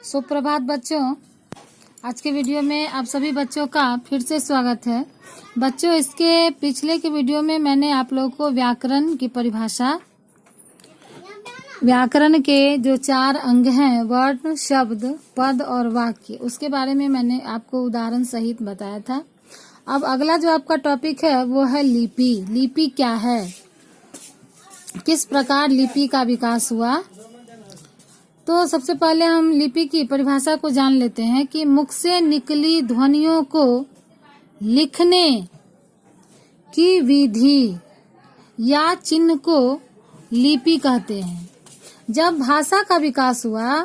सुप्रभात बच्चों। आज के वीडियो में आप सभी बच्चों का फिर से स्वागत है। बच्चों, इसके पिछले के वीडियो में मैंने आप लोगों को व्याकरण की परिभाषा, व्याकरण के जो 4 अंग हैं, वर्ण, शब्द, पद और वाक्य, उसके बारे में मैंने आपको उदाहरण सहित बताया था। अब अगला जो आपका टॉपिक है वो है लिपि। लिपि क्या है, किस प्रकार लिपि का विकास हुआ। तो सबसे पहले हम लिपि की परिभाषा को जान लेते हैं कि मुख से निकली ध्वनियों को लिखने की विधि या चिन्ह को लिपि कहते हैं। जब भाषा का विकास हुआ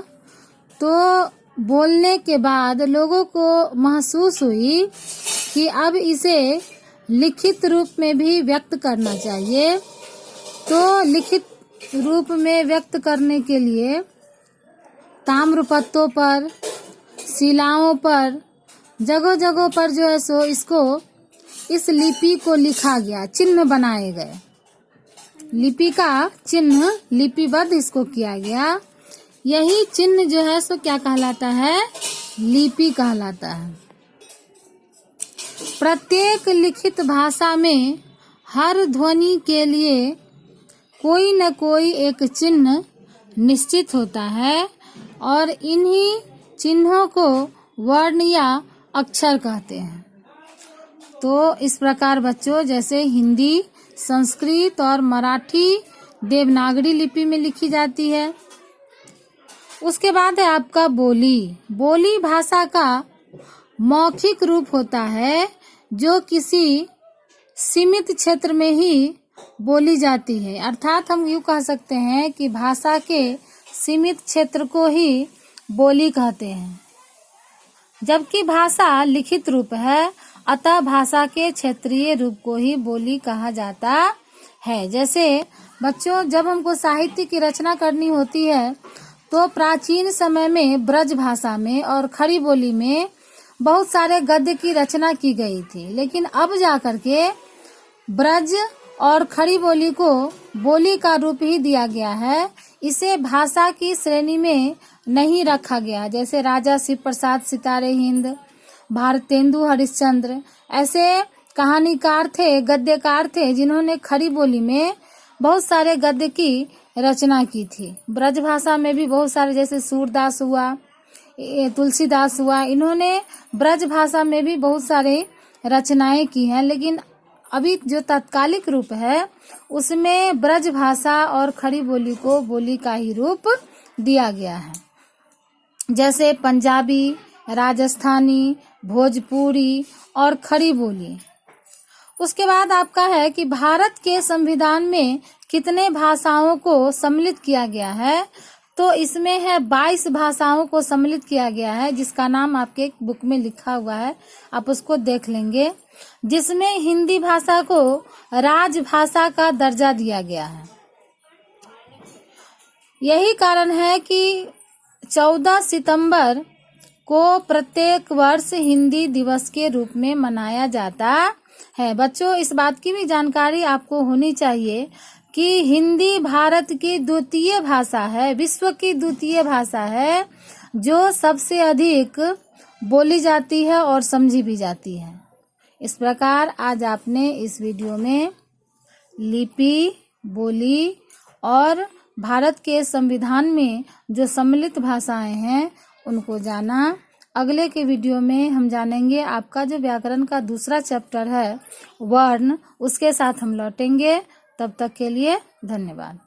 तो बोलने के बाद लोगों को महसूस हुई कि अब इसे लिखित रूप में भी व्यक्त करना चाहिए। तो लिखित रूप में व्यक्त करने के लिए ताम्रपत्रों पर, शिलाओं पर, जगह जगह पर जो है सो इस लिपि को लिखा गया, चिन्ह बनाए गए। लिपि का चिन्ह लिपिबद्ध इसको किया गया। यही चिन्ह जो है सो क्या कहलाता है, लिपि कहलाता है। प्रत्येक लिखित भाषा में हर ध्वनि के लिए कोई न कोई एक चिन्ह निश्चित होता है और इन्हीं चिन्हों को वर्ण या अक्षर कहते हैं। तो इस प्रकार बच्चों, जैसे हिंदी, संस्कृत और मराठी देवनागरी लिपि में लिखी जाती है। उसके बाद है आपका बोली। बोली भाषा का मौखिक रूप होता है जो किसी सीमित क्षेत्र में ही बोली जाती है। अर्थात हम यूँ कह सकते हैं कि भाषा के सीमित क्षेत्र को ही बोली कहते हैं, जबकि भाषा लिखित रूप है, अतः भाषा के क्षेत्रीय रूप को ही बोली कहा जाता है। जैसे बच्चों, जब हमको साहित्य की रचना करनी होती है तो प्राचीन समय में ब्रज भाषा में और खड़ी बोली में बहुत सारे गद्य की रचना की गई थी, लेकिन अब जाकर के ब्रज और खड़ी बोली को बोली का रूप ही दिया गया है। इसे भाषा की श्रेणी में नहीं रखा गया। जैसे राजा शिव प्रसाद सितारे हिंद, भारतेंदु हरिश्चंद्र ऐसे कहानीकार थे, गद्यकार थे, जिन्होंने खड़ी बोली में बहुत सारे गद्य की रचना की थी। ब्रज भाषा में भी बहुत सारे, जैसे सूरदास हुआ, तुलसीदास हुआ, इन्होंने ब्रज भाषा में भी बहुत सारे रचनाएं की हैं। लेकिन अभी जो तत्कालिक रूप है उसमें ब्रज भाषा और खड़ी बोली को बोली का ही रूप दिया गया है। जैसे पंजाबी, राजस्थानी, भोजपुरी और खड़ी बोली। उसके बाद आपका है कि भारत के संविधान में कितने भाषाओं को सम्मिलित किया गया है। तो इसमें है 22 भाषाओं को सम्मिलित किया गया है, जिसका नाम आपके एक बुक में लिखा हुआ है, आप उसको देख लेंगे। जिसमें हिंदी भाषा को राजभाषा का दर्जा दिया गया है। यही कारण है कि 14 सितंबर को प्रत्येक वर्ष हिंदी दिवस के रूप में मनाया जाता है। बच्चों, इस बात की भी जानकारी आपको होनी चाहिए कि हिंदी भारत की द्वितीय भाषा है, विश्व की द्वितीय भाषा है, जो सबसे अधिक बोली जाती है और समझी भी जाती है। इस प्रकार आज आपने इस वीडियो में लिपि, बोली और भारत के संविधान में जो सम्मिलित भाषाएं हैं उनको जाना। अगले के वीडियो में हम जानेंगे आपका जो व्याकरण का दूसरा चैप्टर है, वर्ण, उसके साथ हम लौटेंगे। तब तक के लिए धन्यवाद।